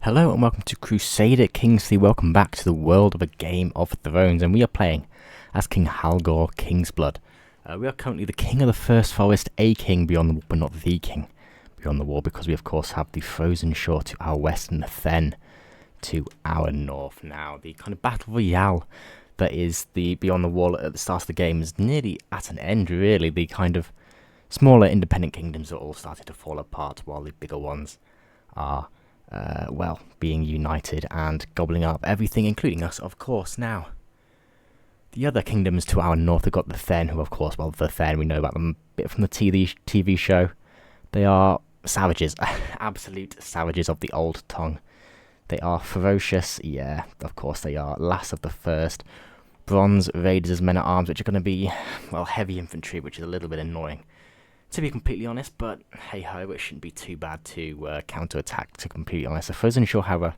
Hello and welcome to Crusader Kingsley. Welcome back to the world of a Game of Thrones, and we are playing as King Halgor Kingsblood. We are currently the King of the First Forest, a king beyond the wall, but not the king beyond the wall, because we of course have the Frozen Shore to our west and the Fen to our north. Now, the kind of battle royale that is the beyond the wall at the start of the game is nearly at an end, really. The kind of smaller independent kingdoms are all started to fall apart, while the bigger ones are well, being united and gobbling up everything, including us, of course. Now, the other kingdoms to our north have got the Fen, who, of course, well, the Fen, we know about them a bit from the TV show. They are savages, absolute savages of the old tongue. They are ferocious, yeah, of course they are. Last of the first, bronze raiders as men-at-arms, which are going to be, well, heavy infantry, which is a little bit annoying, to be completely honest, but hey-ho, it shouldn't be too bad to counter-attack, to be completely honest. The Frozen Shore, however,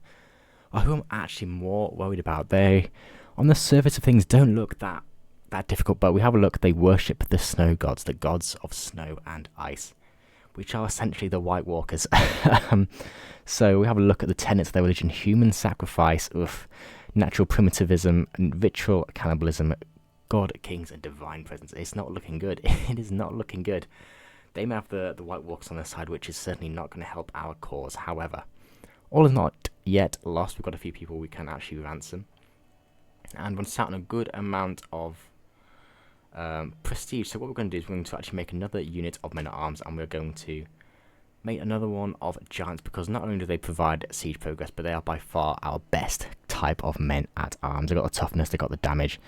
are who I'm actually more worried about. They, on the surface of things, don't look that difficult, but we have a look, they worship the snow gods, the gods of snow and ice, which are essentially the White Walkers. So we have a look at the tenets of their religion: human sacrifice, natural primitivism, ritual cannibalism, god, kings, and divine presence. It's not looking good. It is not looking good. They may have the White Walkers on their side, which is certainly not going to help our cause. However, all is not yet lost. We've got a few people we can actually ransom. And we're sat on a good amount of prestige. So what we're going to do is we're going to actually make another unit of men-at-arms, and we're going to make another one of giants, because not only do they provide siege progress, but they are by far our best type of men-at-arms. They've got the toughness, they've got the damage.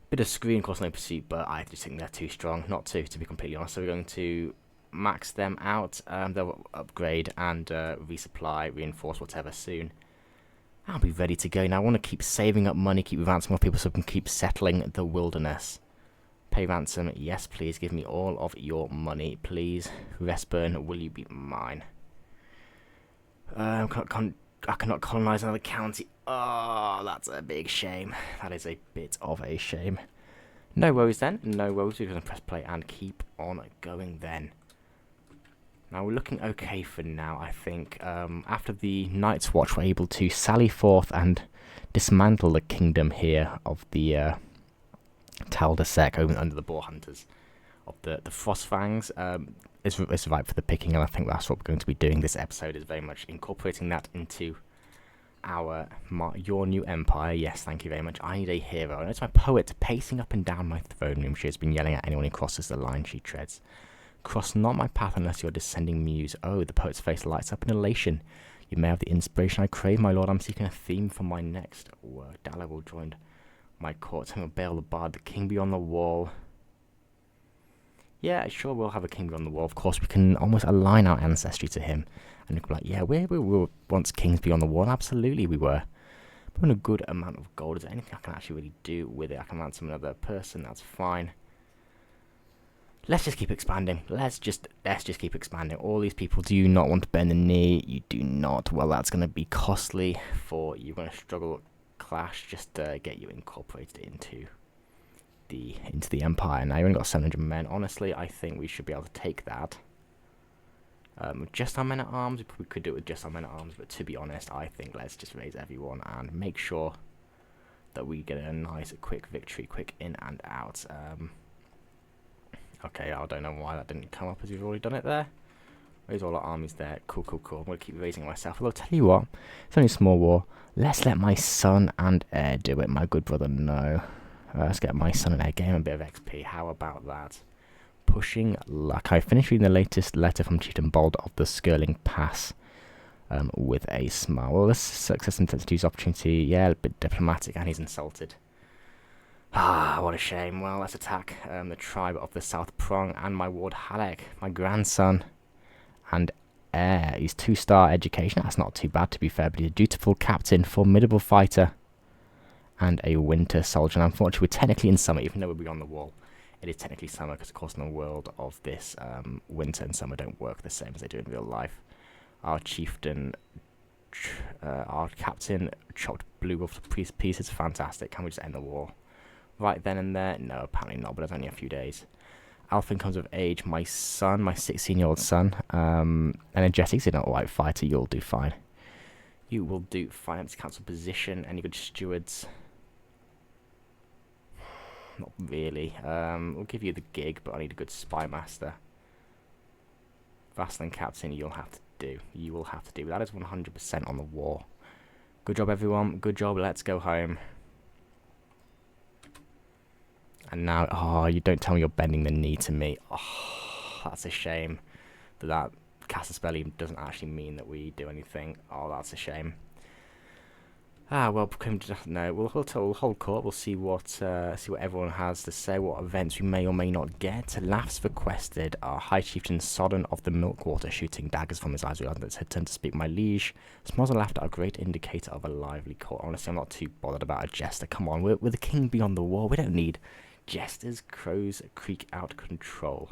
Bit of screen, of course, no pursuit, but I just think they're too strong not to be completely honest. So we're going to max them out. They'll upgrade and resupply, reinforce, whatever soon. I'll be ready to go. Now, I want to keep saving up money, keep ransoming more people so we can keep settling the wilderness. Pay ransom, yes, please. Give me all of your money, please. Restburn, will you be mine? I cannot colonize another county. Oh, that's a big shame. That is a bit of a shame. No worries then. No worries. We're going to press play and keep on going then. Now, we're looking okay for now, I think. After the Night's Watch, we're able to sally forth and dismantle the kingdom here of the Taldasek under the Boar Hunters of the Frostfangs. It's right for the picking, and I think that's what we're going to be doing. This episode is very much incorporating that into your new empire. Yes, thank you very much. I need a hero. And it's my poet pacing up and down my throne room. She has been yelling at anyone who crosses the line she treads. Cross not my path unless you're descending muse. Oh, the poet's face lights up in elation. You may have the inspiration I crave, my lord. I'm seeking a theme for my next work. Daleville joined my court. I'm a Bale the Bard, the king beyond the wall. Yeah, sure, we'll have a king beyond the wall. Of course, we can almost align our ancestry to him. And we can be like, yeah, we were once kings beyond the wall. Absolutely, we were. But in a good amount of gold. Is there anything I can actually really do with it? I can ransom another person. That's fine. Let's just keep expanding. Let's just keep expanding. All these people do not want to bend the knee. You do not. Well, that's going to be costly for you. You're going to struggle, clash, just to get you incorporated into the empire. Now, you've only got 700 men. Honestly, I think we should be able to take that. Just our men-at-arms, we probably could do it with just our men-at-arms, but to be honest, I think let's just raise everyone and make sure that we get a nice, quick victory, quick in and out. Okay, I don't know why that didn't come up, as we've already done it there. Raise all our armies there. Cool. I'm going to keep raising it myself. Although, I'll tell you what, it's only a small war. Let's let my son and heir do it, my good brother, no. Let's get my son and heir, gain a bit of XP. How about that? Pushing luck. I finished reading the latest letter from Chieftain Bold of the Skirling Pass with a smile. Well, this success intends to use opportunity. Yeah, a bit diplomatic, and he's insulted. Ah, what a shame. Well, let's attack the tribe of the South Prong and my ward Halleck, my grandson and heir. He's 2-star education. That's not too bad, to be fair, but he's a dutiful captain, formidable fighter, and a winter soldier. And unfortunately, we're technically in summer, even though we're beyond the wall. It is technically summer, because of course in the world of this, winter and summer don't work the same as they do in real life. Our chieftain, our captain chopped Blue Wolf to pieces. Fantastic. Can we just end the war right then and there? No, apparently not, but it's only a few days. Alfin comes of age. My son, my 16-year-old son, energetic, he's not a white fighter. You'll do fine. You will do finance council position. Any good stewards? Not really. We'll give you the gig, but I need a good spy master. Vassal and captain, you'll have to do. You will have to do. That is 100% on the war. Good job, everyone. Good job. Let's go home. And now, oh, you don't tell me you're bending the knee to me. Oh, that's a shame. That Casus Belli doesn't actually mean that we do anything. Oh, that's a shame. Ah, well, no, we'll hold court. We'll see what everyone has to say, what events we may or may not get. Laughs requested. Our High Chieftain Sodden of the Milkwater, shooting daggers from his eyes. Realized it's turn to speak, my liege. Smiles and laughter are a great indicator of a lively court. Honestly, I'm not too bothered about a jester. Come on, we're the king beyond the wall. We don't need jesters. Crows creak out control.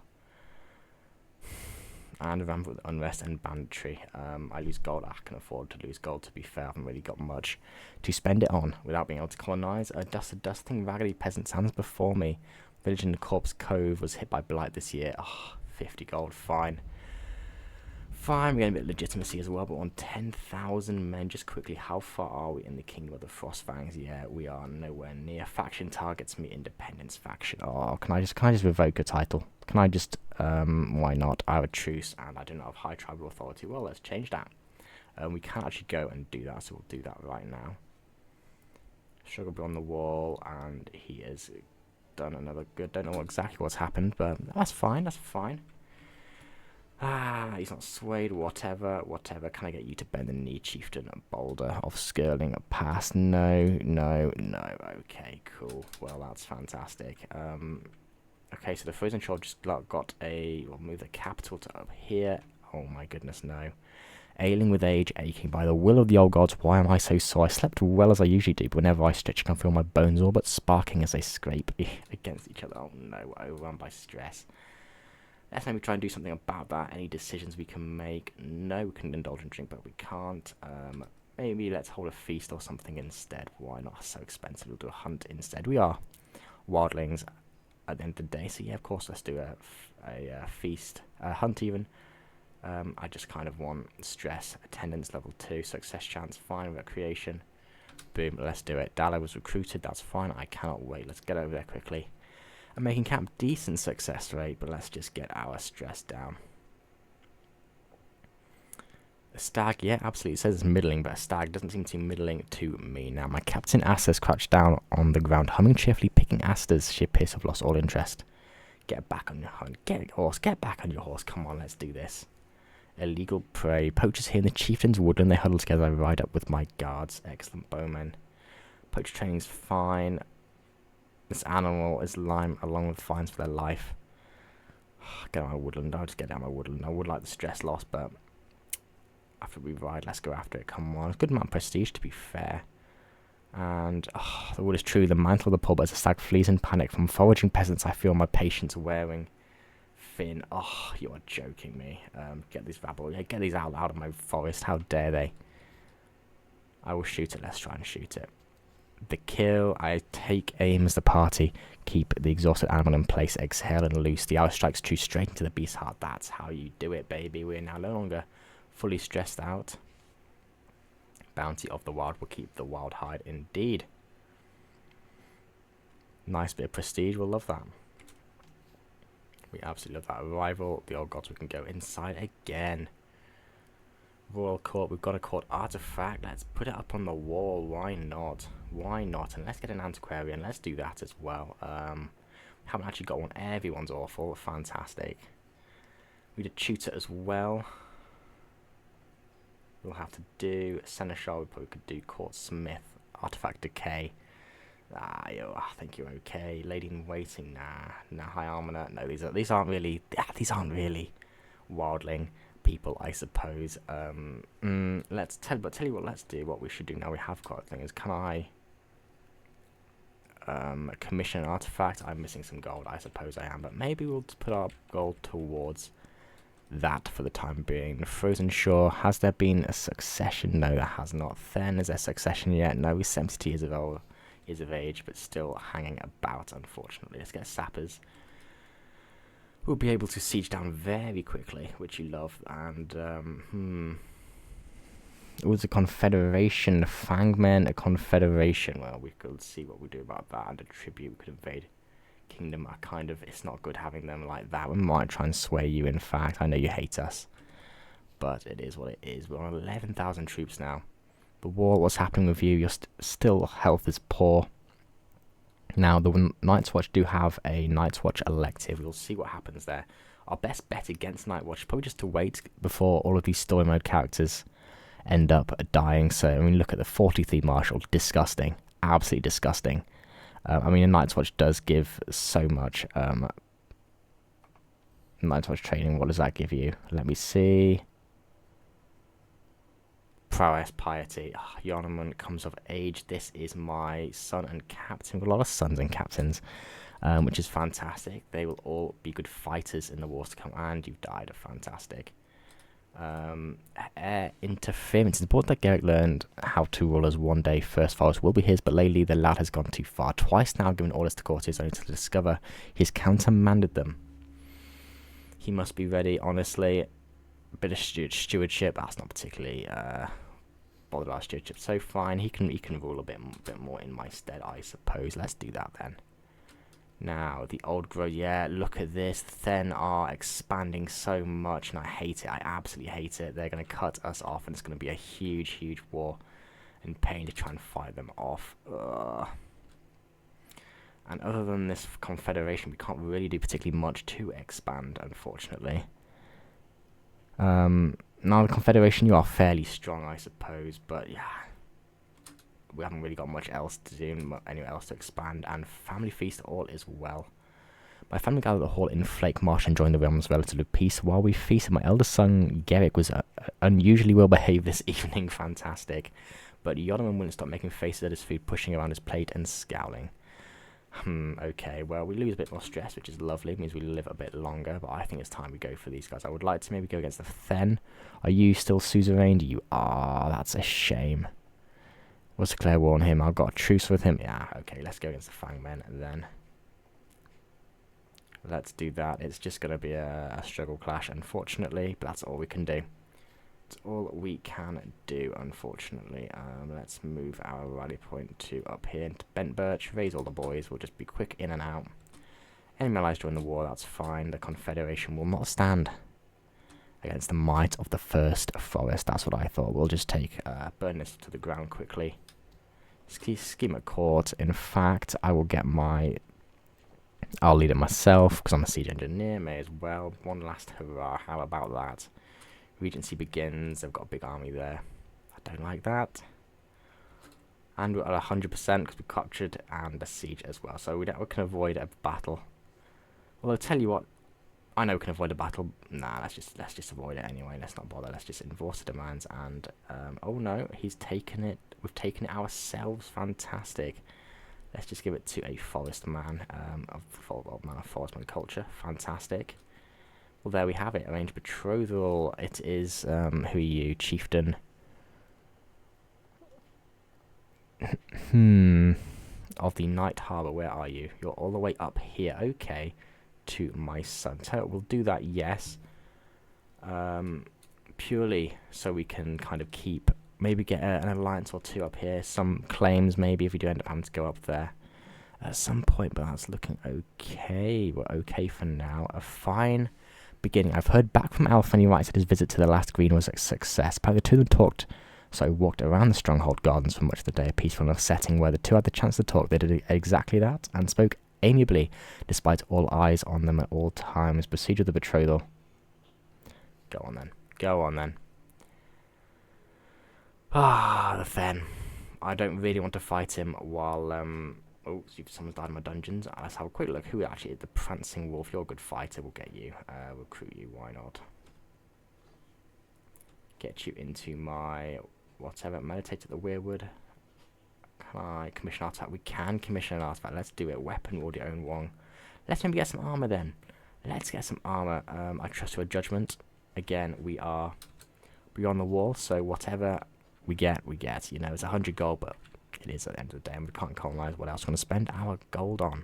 And rampant with unrest and banditry. I lose gold. I can afford to lose gold, to be fair. I haven't really got much to spend it on without being able to colonise. Dusting raggedy peasant hands before me. Village in the Corpse Cove was hit by blight this year. Oh, 50 gold, fine. Fine, we're getting a bit of legitimacy as well, but on 10,000 men. Just quickly, how far are we in the Kingdom of the Frostfangs? Yeah, we are nowhere near. Faction targets me, Independence faction. Oh, can I just revoke a title? Can I just, why not? I have a truce, and I do not have high tribal authority. Well, let's change that. We can actually go and do that, so we'll do that right now. Sugar on the wall, and he has done another good. Don't know exactly what's happened, but that's fine, that's fine. Ah, he's not swayed, whatever. Can I get you to bend the knee, Chieftain? A boulder of Skirling, a pass. No. Okay, cool. Well, that's fantastic. Okay, so the Frozen Shore just got a... We'll move the capital to up here. Oh my goodness, no. Ailing with age, aching by the will of the old gods. Why am I so sore? I slept well as I usually do, but whenever I stretch, I can feel my bones all but sparking as they scrape against each other. Oh no, overrun by stress. Let's maybe try and do something about that. Any decisions we can make? No, we can indulge in drink, but we can't. Maybe let's hold a feast or something instead. Why not? So expensive. We'll do a hunt instead. We are wildlings at the end of the day, so yeah, of course, let's do a feast, a hunt even. I just kind of want stress, attendance level 2, success chance, fine, recreation. Boom, let's do it. Dallo was recruited, that's fine. I cannot wait. Let's get over there quickly. And making camp decent success rate, but let's just get our stress down. A stag, yeah, absolutely. It says it's middling, but a stag doesn't seem to be middling to me. Now, my captain Asters crouched down on the ground, humming cheerfully, picking Asters. She appears to have lost all interest. Get back on your hunt. Get horse. Get back on your horse. Come on, let's do this. Illegal prey. Poachers here in the chieftain's woodland. They huddle together. I ride up with my guards. Excellent bowmen. Poacher training's fine. This animal is lime along with fines for their life. Get out of my woodland. I'll just get down my woodland. I would like the stress loss, but after we ride, let's go after it. Come on. It's a good amount of prestige, to be fair. And the wood is true. The mantle of the pub as a stag flees in panic from foraging peasants. I feel my patience wearing. Finn. Oh, you are joking me. Get these rabble. Yeah, get these out of my forest. How dare they? I will shoot it. Let's try and shoot it. The kill, I take aim as the party, keep the exhausted animal in place, exhale and loose. The arrow strikes true straight into the beast's heart. That's how you do it, baby. We're now no longer fully stressed out. Bounty of the wild will keep the wild hide, indeed. Nice bit of prestige, we'll love that. We absolutely love that. Arrival, the old gods, we can go inside again. Royal Court, we've got a court artifact. Let's put it up on the wall. Why not? Why not? And let's get an antiquarian. Let's do that as well. We haven't actually got one. Everyone's awful. Fantastic. We did tutor as well. We'll have to do Seneschal. We probably could do Court Smith. Artifact Decay. I think you're okay. Lady in Waiting. Nah. High Almoner. No, these aren't really wildling people, I suppose. Let's tell you what. Let's do what we should do now. We have got a thing. Is can I commission an artifact? I'm missing some gold. I suppose I am, but maybe we'll just put our gold towards that for the time being. The Frozen Shore. Has there been a succession? No, there has not. Then is there succession yet? No, we're 72 years of age, but still hanging about. Unfortunately, let's get sappers. We'll be able to siege down very quickly, which you love, and It was a confederation, Fangmen, a confederation. Well, we could see what we do about that. And a tribute, we could invade kingdom. It's not good having them like that. We might try and sway you, in fact. I know you hate us, but it is what it is. We're on 11,000 troops now. The war, what's happening with you? Your still health is poor. Now, the Night's Watch do have a Night's Watch elective. We'll see what happens there. Our best bet against Night Watch is probably just to wait before all of these story mode characters end up dying. So, I mean, look at the 43 Marshal. Disgusting. Absolutely disgusting. I mean, a Night's Watch does give so much. Night's Watch training, what does that give you? Let me see. Prowess, piety. Oh, Yarnament comes of age. This is my son and captain. A lot of sons and captains, which is fantastic. They will all be good fighters in the wars to come. And you've died. Fantastic. Air interference. It's important that Garrick learned how to rule as one day. First forest will be his, but lately the lad has gone too far. Twice now given orders to courtiers only to discover he's countermanded them. He must be ready, honestly. A bit of stewardship. That's not particularly bothered about stewardship. So fine, he can rule a bit more in my stead, I suppose. Let's do that then. Now the old growth. Yeah, look at this. Then are expanding so much, and I hate it. I absolutely hate it. They're going to cut us off, and it's going to be a huge war and pain to try and fight them off. Ugh. And other than this confederation, we can't really do particularly much to expand, unfortunately. Now the confederation, you are fairly strong, I suppose, but yeah, we haven't really got much else to do, anywhere else to expand. And family feast, all is well. My family gathered at the hall in Flake Marsh, enjoying the realm's relative peace while we feasted. My eldest son Garrick was unusually well behaved this evening. Fantastic. But Yodaman wouldn't stop making faces at his food, pushing around his plate and scowling. Okay, well, we lose a bit more stress, which is lovely. It means we live a bit longer, but I think it's time we go for these guys. I would like to maybe go against the Then. Are you still suzerain? You are. That's a shame. What's declare war on him? I've got a truce with him. Yeah, okay, let's go against the Fangmen then. Let's do that. It's just going to be a struggle clash, unfortunately, but that's all we can do. It's all we can do, unfortunately. Let's move our rally point to up here into Bent Birch. Raise all the boys. We'll just be quick in and out. Enemy allies during the war, that's fine. The Confederation will not stand against the might of the First Forest. That's what I thought. We'll just take burn this to the ground quickly. Scheme at court. In fact, I will get I'll lead it myself because I'm a siege engineer. May as well. One last hurrah. How about that? Regency begins. They've got a big army there. I don't like that. And we're at 100% because we captured and a siege as well. So we can avoid a battle. Although, tell you what, I know we can avoid a battle. Nah, let's just avoid it anyway. Let's not bother. Let's just enforce the demands. And oh no, he's taken it. We've taken it ourselves. Fantastic. Let's just give it to a forest man of forestman culture. Fantastic. Well, there we have it. Arranged betrothal. It is, who are you? Chieftain. Of the Night Harbour. Where are you? You're all the way up here. Okay. To my son. So we'll do that, yes. Purely so we can kind of keep, maybe get an alliance or two up here. Some claims, maybe, if we do end up having to go up there at some point. But that's looking okay. We're okay for now. A fine beginning. I've heard back from Alf, and he writes that his visit to the last green was a success. Apparently the two of them talked, so I walked around the Stronghold Gardens for much of the day, a peaceful enough setting where the two had the chance to talk. They did exactly that, and spoke amiably, despite all eyes on them at all times. Procedure of the betrothal. Go on then. Go on then. The Fen. I don't really want to fight him while, oh, someone's died in my dungeons. Let's have a quick look. Who actually is the Prancing Wolf? You're a good fighter. We'll get you. Recruit you. Why not? Get you into my, whatever, meditate at the Weirwood. Can I commission an artifact? We can commission an artifact. Let's do it. Weapon, or the own one. Let's maybe get some armor then. Let's get some armor. I trust your judgment. Again, we are beyond the wall, so whatever we get, we get. You know, it's 100 gold, but it is at the end of the day, and we can't colonize. What else we're going to spend our gold on?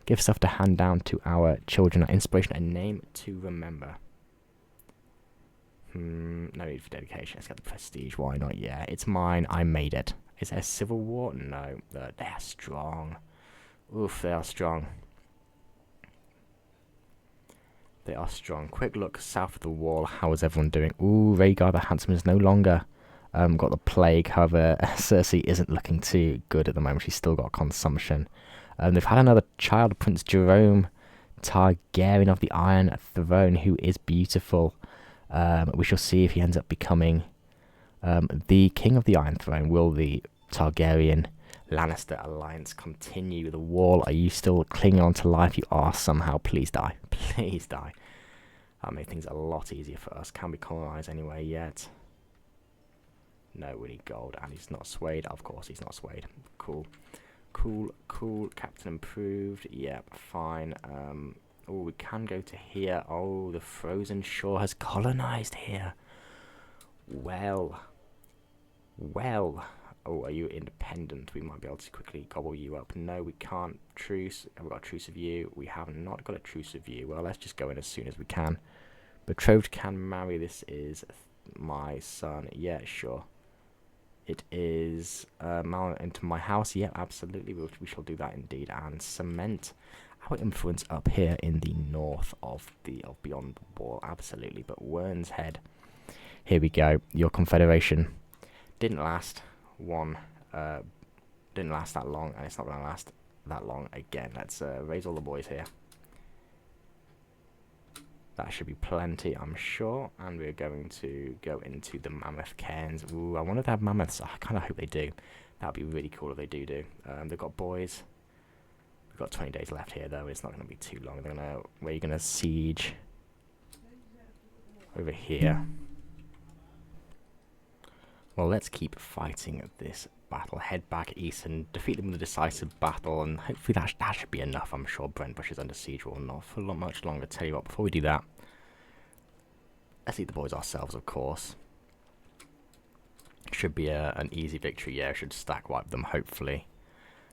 Give stuff to hand down to our children, our inspiration, a name to remember. No need for dedication. Let's get the prestige. Why not? Yeah, it's mine. I made it. Is there civil war? No. They're strong. Oof, they are strong. They are strong. Quick look south of the wall. How is everyone doing? Ooh, Rhaegar the Handsome is no longer got the plague. However, Cersei isn't looking too good at the moment. She's still got consumption. They've had another child, Prince Jerome Targaryen of the Iron Throne, who is beautiful. We shall see if he ends up becoming the King of the Iron Throne. Will the Targaryen Lannister alliance continue? The Wall, are you still clinging on to life? You are somehow. Please die. Please die. That made things a lot easier for us. Can we colonize anywhere yet? No, we need gold. And he's not swayed. Of course he's not swayed. Cool. Cool, cool. Captain improved. Yep, fine. Oh, we can go to here. Oh, the frozen shore has colonized here. Well. Oh, are you independent? We might be able to quickly gobble you up. No, we can't. Truce. Have we got a truce of you? We have not got a truce of you. Well, let's just go in as soon as we can. Betrothed can marry. This is my son. Yeah, sure. It is into my house. Yeah, absolutely. We shall do that indeed. And cement our influence up here in the north of beyond the wall. Absolutely. But Wern's Head. Here we go. Your confederation didn't last. Didn't last that long, and it's not going to last that long again. Let's raise all the boys here. That should be plenty, I'm sure. And we're going to go into the mammoth cairns. Ooh, I wonder if they have mammoths. I kind of hope they do. That'd be really cool if they do. They've got boys. We've got 20 days left here, though. It's not going to be too long. Where are you going to siege? Over here. Well, let's keep fighting this battle. Head back east and defeat them with a decisive battle, and hopefully that should be enough. I'm sure Brentbush is under siege will not for much longer. Tell you what, before we do that, let's eat the boys ourselves, of course. Should be an easy victory. Yeah, should stack wipe them, hopefully.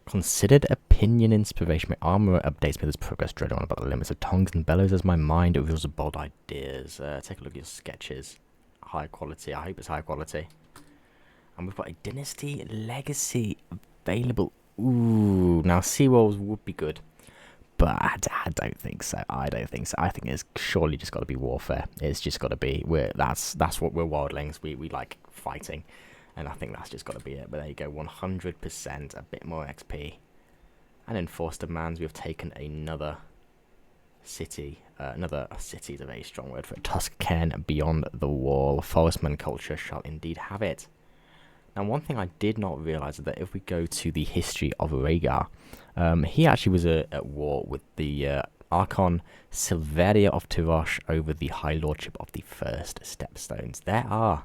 Considered opinion inspiration. My armor updates me. There's progress dread on about the limits of tongues and bellows as my mind reveals bold ideas. Take a look at your sketches. High quality. I hope it's high quality. And we've got a Dynasty Legacy available. Ooh, now Seawolves would be good, but I don't think so. I don't think so. I think it's surely just got to be warfare. It's just got to be. That's what we're wildlings. We like fighting, and I think that's just got to be it. But there you go, 100%, a bit more XP, and enforced demands. We have taken another city. Another city is a very strong word for it. Tusk Cairn beyond the wall. Forestman culture shall indeed have it. Now, one thing I did not realise is that if we go to the history of Rhaegar, he actually was at war with the Archon Silveria of Tirosh over the High Lordship of the First Stepstones. There are.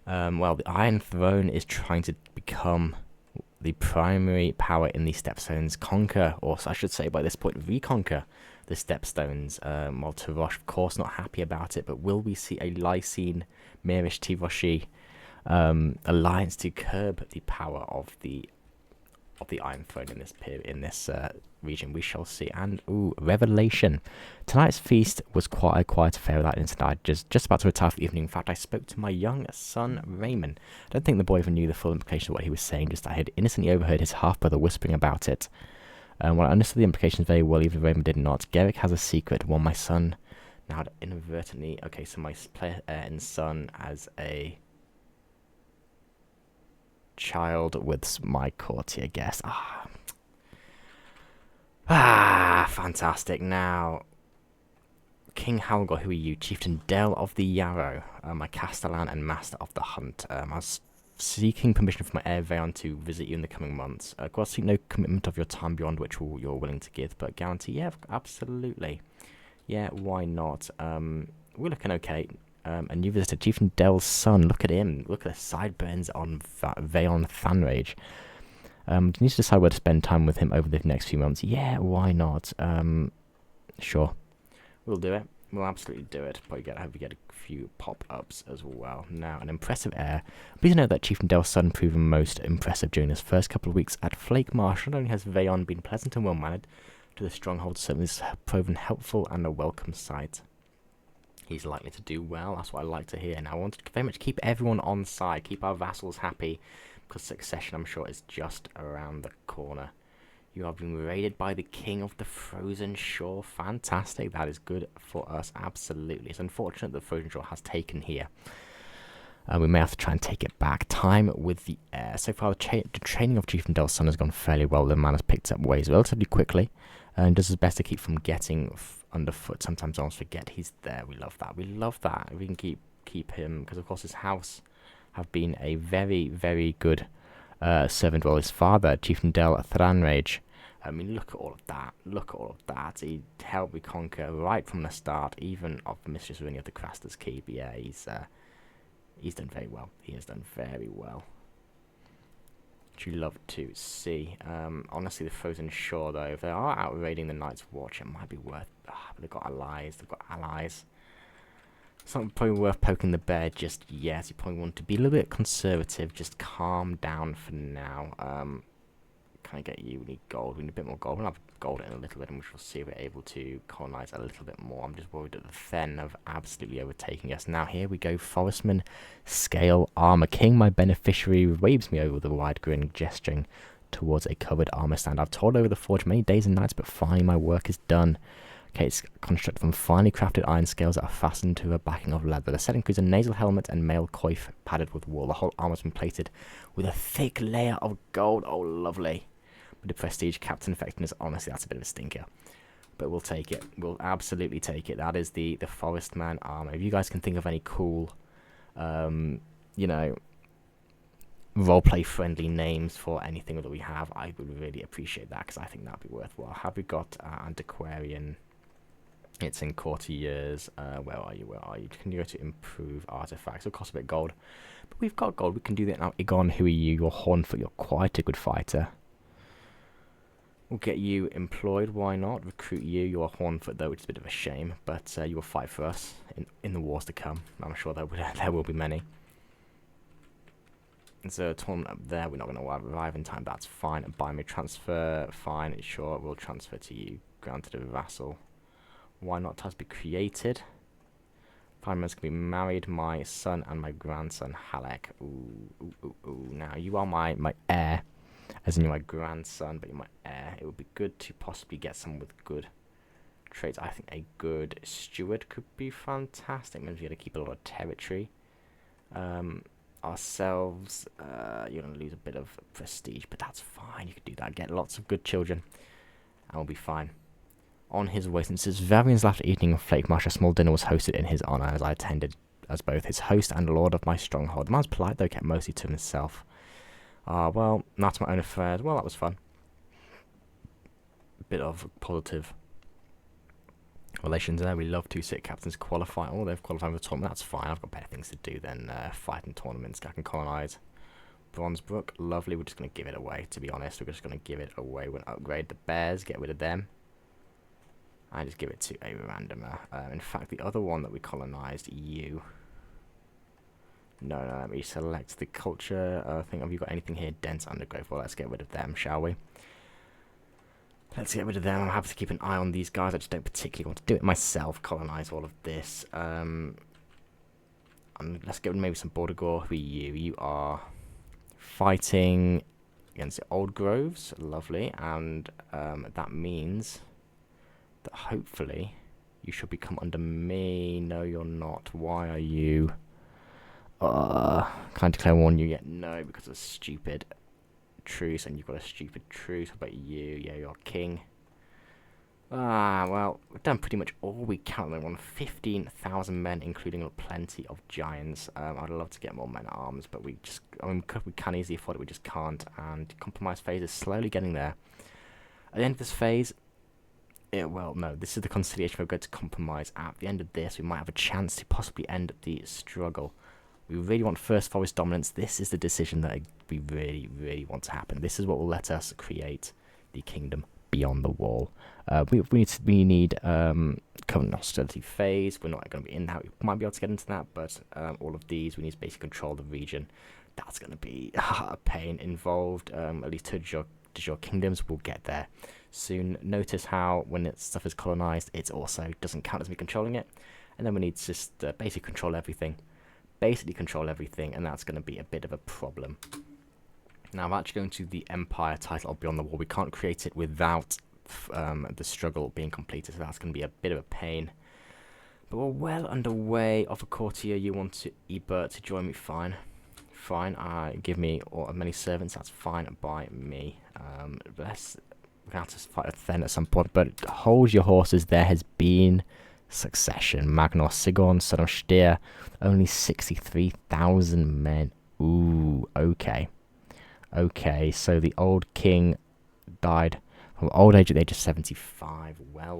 Well, the Iron Throne is trying to become the primary power in the Stepstones, conquer, or I should say by this point, reconquer the Stepstones. While Tirosh, of course, not happy about it, but will we see a Lysine Mirish Tiroshi alliance to curb the power of the Iron Throne in this period, in this region? We shall see. And ooh, revelation! Tonight's feast was quite a quiet affair without incident. I just about to retire for the evening. In fact, I spoke to my young son Raymond. I don't think the boy even knew the full implication of what he was saying. Just I had innocently overheard his half brother whispering about it. Well, I understood the implications very well, even if Raymond did not. Garrick has a secret. Well, my son now had inadvertently. Okay, so my player and son as a child with my courtier guest. Fantastic. Now, King Halgor, who are you? Chieftain Del of the Yarrow, my Castellan and Master of the Hunt. I was seeking permission from my heir Veon to visit you in the coming months. Of course, seek no commitment of your time beyond which you're willing to give, but guarantee, yeah, absolutely. Yeah, why not? We're looking okay. A new visitor, Chieftain Del's son. Look at him. Look at the sideburns on Veon Thanrage. You need to decide where to spend time with him over the next few months. Yeah, why not? Sure. We'll do it. We'll absolutely do it. But I hope we get a few pop-ups as well. Now, an impressive heir. Please note that Chieftain Del's son proven most impressive during his first couple of weeks at Flake Marsh. Not only has Veon been pleasant and well-mannered, to the stronghold certainly has proven helpful and a welcome sight. he's likely to do well. That's what I like to hear. And I want to very much keep everyone on side, keep our vassals happy, because succession, I'm sure, is just around the corner. You have been raided by the king of the frozen shore. Fantastic. That is good for us. Absolutely. It's unfortunate the frozen shore has taken here. We may have to try and take it back. Time with the air. So far, the training of Chief Del's son has gone fairly well. The man has picked up ways relatively quickly and does his best to keep from getting underfoot. Sometimes I almost forget he's there. We love that. We love that. We can keep him, because of course his house have been a very, very good servant. Well, his father, Chief Del Thranrage. I mean, look at all of that. Look at all of that. He helped me conquer right from the start, even of the Mistress Ring of the Craster's Keep. Yeah, he's done very well. He has done very well. Which you love to see. Honestly, the Frozen Shore, though, if they are out raiding the Night's Watch, it might be worth... but they've got allies. They've got allies. It's not probably worth poking the bear just yet. You probably want to be a little bit conservative. Just calm down for now. Can I get you? We need gold. We need a bit more gold. We'll have gold in a little bit, and we shall see if we're able to colonize a little bit more. I'm just worried that the Fen have absolutely overtaken us. Now here we go. Forestman, Scale, Armor King. My beneficiary waves me over with a wide grin, gesturing towards a covered armor stand. I've toiled over the forge many days and nights, but finally my work is done. Okay, it's constructed from finely crafted iron scales that are fastened to a backing of leather. The set includes a nasal helmet and mail coif padded with wool. The whole armor's been plated with a thick layer of gold. Oh, lovely. But the prestige, captain effectiveness, honestly, that's a bit of a stinker. But we'll take it. We'll absolutely take it. That is the Forestman armor. If you guys can think of any cool, you know, roleplay friendly names for anything that we have, I would really appreciate that, because I think that'd be worthwhile. Have we got Antiquarian? It's in courtiers. Where are you? Where are you? Can you go to improve artifacts? It'll cost a bit of gold, but we've got gold. We can do that now. Igon, who are you? You're Hornfoot. You're quite a good fighter. We'll get you employed. Why not? Recruit you. You're Hornfoot, though, which is a bit of a shame, but you will fight for us in the wars to come. I'm sure there will be many. There's a tournament up there. We're not going to arrive in time. That's fine. Buy me transfer. Fine. Sure. We'll transfer to you. Granted a vassal. Why not? Has be created. 5 months can be married. My son and my grandson, Halek. Ooh. Now, you are my heir. As in, you're my grandson, but you're my heir. It would be good to possibly get someone with good traits. I think a good steward could be fantastic. Means we got to keep a lot of territory. Ourselves, you're going to lose a bit of prestige, but that's fine. You could do that. Get lots of good children, and we'll be fine. On his way, since his Varian's last evening of Flake Marsh, a small dinner was hosted in his honour, as I attended as both his host and lord of my stronghold. The man's polite, though, kept mostly to himself. Well, that's my own affairs. Well, that was fun. Bit of positive relations there. We love to sit captains qualify. Oh, they've qualified for the tournament. That's fine. I've got better things to do than fight in tournaments. I can colonise Bronzebrook. Lovely. We're just going to give it away, to be honest. We're just going to give it away. We'll upgrade the bears, get rid of them. I just give it to a randomer. In fact, the other one that we colonised, you. No, let me select the culture thing. Have you got anything here? Dense undergrowth. Well, let's get rid of them, shall we? Let's get rid of them. I'm happy to keep an eye on these guys. I just don't particularly want to do it myself. Colonise all of this. Let's get rid of maybe some border gore. Who are you? You are fighting against the old groves. Lovely. And that means that hopefully you should become under me. No, you're not. Why are you? Can I declare war on you yet? No, because of a stupid truce, and you've got a stupid truce. What about you? Yeah, you're king. Well, we've done pretty much all we can. We're on 15,000 men, including plenty of giants. I'd love to get more men at arms, but we can easily afford it. We just can't. And compromise phase is slowly getting there. At the end of this phase, well, no, this is the conciliation we're going to compromise. At the end of this, we might have a chance to possibly end the struggle. We really want First Forest dominance. This is the decision that we really, really want to happen. This is what will let us create the kingdom beyond the wall. We need current hostility phase. We're not going to be in that. We might be able to get into that, but all of these, we need to basically control the region. That's going to be a pain involved. At least to your kingdoms, we'll get there soon. Notice how when stuff is colonized, it also doesn't count as me controlling it. And then we need to just basically control everything. Basically control everything, and that's going to be a bit of a problem. Now, I'm actually going to the Empire title of Beyond the Wall. We can't create it without the struggle being completed, so that's going to be a bit of a pain. But we're well underway. Of a courtier, you want to Ebert to join me? Fine. Fine. Give me as many servants. That's fine by me. We're going to have to fight a Then at some point, but hold your horses. There has been succession. Magnus Sigurd, son of Styr, only 63,000 men. Ooh, okay. Okay, so the old king died from old age at the age of 75. Well.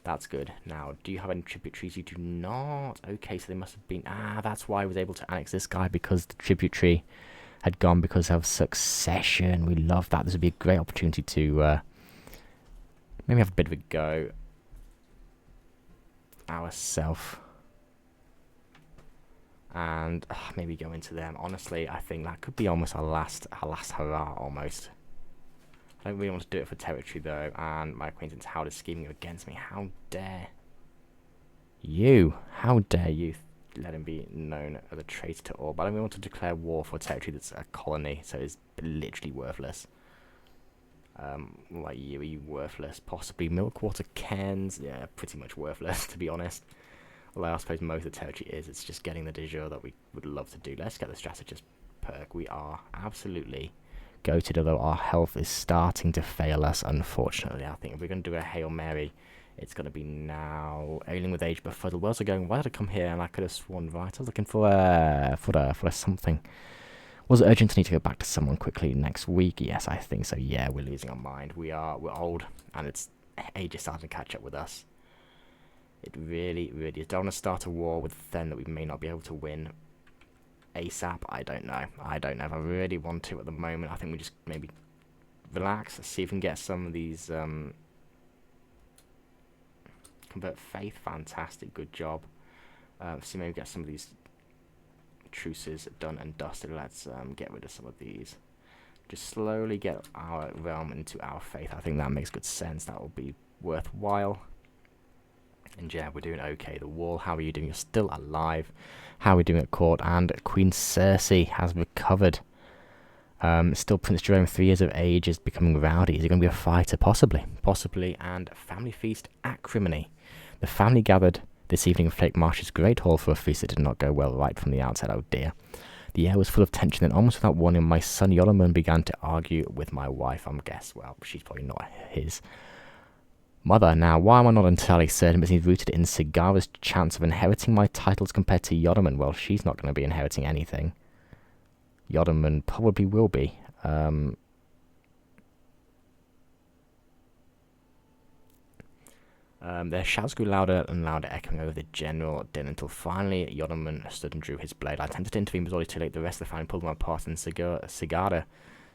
That's good. Now, do you have any tributaries? You do not. Okay, so they must have been... that's why I was able to annex this guy, because the tributary had gone because of succession. We love that. This would be a great opportunity to maybe have a bit of a go ourselves. And maybe go into them. Honestly, I think that could be almost our last hurrah, almost. I don't really want to do it for territory, though. And my acquaintance Howard is scheming against me. How dare you? How dare you let him be known as a traitor to all? But I don't really want to declare war for a territory that's a colony, so it's literally worthless. Like you, are you worthless? Possibly Milkwater Cairns. Yeah, pretty much worthless, to be honest. Although I suppose most of the territory is. It's just getting the de jure that we would love to do. Let's get the strategist perk. We are absolutely goated, although our health is starting to fail us, unfortunately. I think if we're going to do a Hail Mary, it's going to be now. Ailing with age befuddled. Where's I going? Why did I come here? And I could have sworn right. I was looking for something. Was it urgent to need to go back to someone quickly next week? Yes, I think so. Yeah, we're losing our mind. We're old, and it's age is starting to catch up with us. It really is. Don't want to start a war with Then that we may not be able to win ASAP. I don't know if I really want to at the moment. I think we just maybe relax, see if we can get some of these convert faith. Fantastic, good job. See, maybe get some of these truces done and dusted. Let's get rid of some of these. Just slowly get our realm into our faith. I think that makes good sense. That will be worthwhile. And yeah, we're doing okay. The wall, how are you doing? You're still alive. How are we doing at court? And Queen Cersei has recovered. Still Prince Jerome, 3 years of age, is becoming rowdy. Is he going to be a fighter? Possibly. And family feast acrimony. The family gathered this evening in Flake Marsh's Great Hall for a feast that did not go well right from the outset. Oh dear. The air was full of tension, and almost without warning, my son Yoloman began to argue with my wife. I'm guess, well, she's probably not his mother. Now, why am I not entirely certain, but he's rooted in Sigara's chance of inheriting my titles compared to Yodaman. Well, she's not going to be inheriting anything. Yodaman probably will be. Their shouts grew louder and louder, echoing over the general din, until finally Yodaman stood and drew his blade. I attempted to intervene, but it was already too late. The rest of the family pulled them apart, and Sigara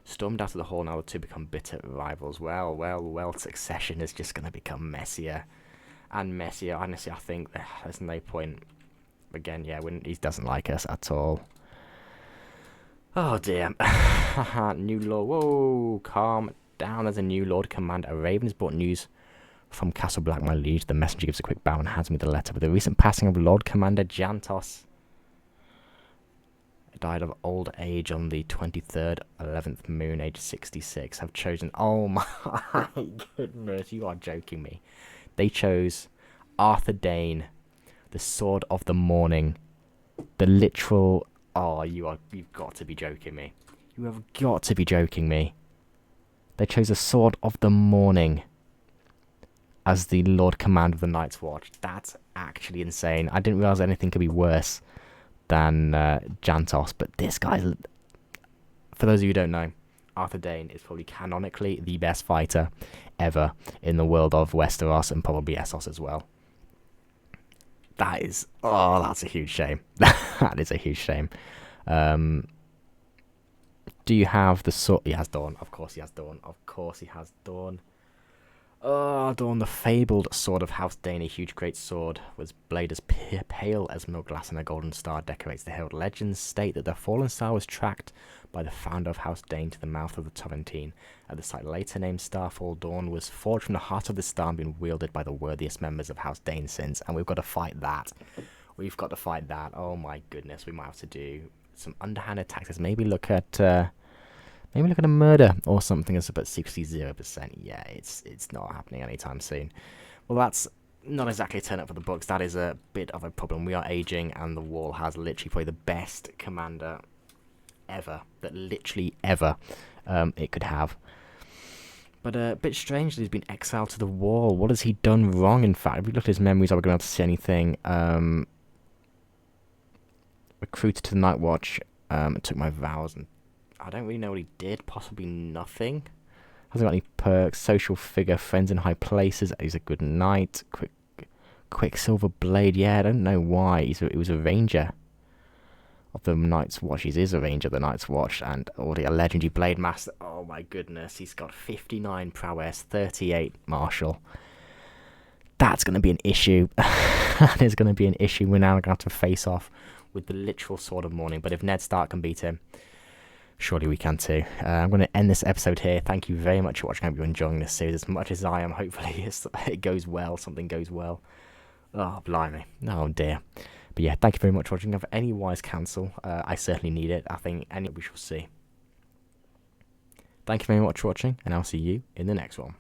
stormed out of the hall. Now the two become bitter rivals. Well, succession is just going to become messier and messier. Honestly, I think there's no point. Again, yeah, he doesn't like us at all. Oh dear. New lord. Whoa, calm down. There's a new lord commander. A raven has brought news from Castle Black, my liege. The messenger gives a quick bow and hands me the letter. With the recent passing of Lord Commander Jantos, died of old age on the 23rd, 11th moon, age 66. Have chosen... Oh my goodness, you are joking me. They chose Arthur Dane, the Sword of the Morning. The literal... Oh, you've got to be joking me. You have got to be joking me. They chose the Sword of the Morning as the Lord Commander of the Night's Watch. That's actually insane. I didn't realise anything could be worse than Jantos, but this guy's... For those of you who don't know, Arthur Dane is probably canonically the best fighter ever in the world of Westeros, and probably Essos as well. That is... Oh, that's a huge shame. That is a huge shame. Do you have the sword? He has Dawn. Of course he has Dawn. Oh, Dawn, the fabled sword of House Dane, a huge great sword, was blade as pale as milk glass and a golden star decorates the hilt. Legends state that the fallen star was tracked by the founder of House Dane to the mouth of the Torrentine. At the site later named Starfall, Dawn was forged from the heart of the star and been wielded by the worthiest members of House Dane since, and we've got to fight that. We've got to fight that. Oh my goodness, we might have to do some underhanded tactics. Maybe look at a murder or something that's about 60%. Yeah, it's not happening anytime soon. Well, that's not exactly a turn up for the books. That is a bit of a problem. We are aging, and the wall has literally probably the best commander ever. That literally ever it could have. But a bit strange that he's been exiled to the wall. What has he done wrong, in fact? If we look at his memories, are we going to be able to see anything? Recruited to the Night Watch, took my vows, and I don't really know what he did. Possibly nothing. Hasn't got any perks. Social figure, friends in high places. He's a good knight. Quicksilver blade. Yeah, I don't know why. He was a ranger of the Night's Watch. He is a ranger of the Night's Watch, and already a legendary blade master. Oh my goodness, he's got 59 prowess, 38 martial. That's going to be an issue. That is going to be an issue. We're now going to have to face off with the literal Sword of Morning. But if Ned Stark can beat him, surely we can too. I'm going to end this episode here. Thank you very much for watching. I hope you're enjoying this series as much as I am. Hopefully it goes well. Something goes well. Oh, blimey. Oh, dear. But yeah, thank you very much for watching. If any wise counsel, I certainly need it. I think we shall see. Thank you very much for watching, and I'll see you in the next one.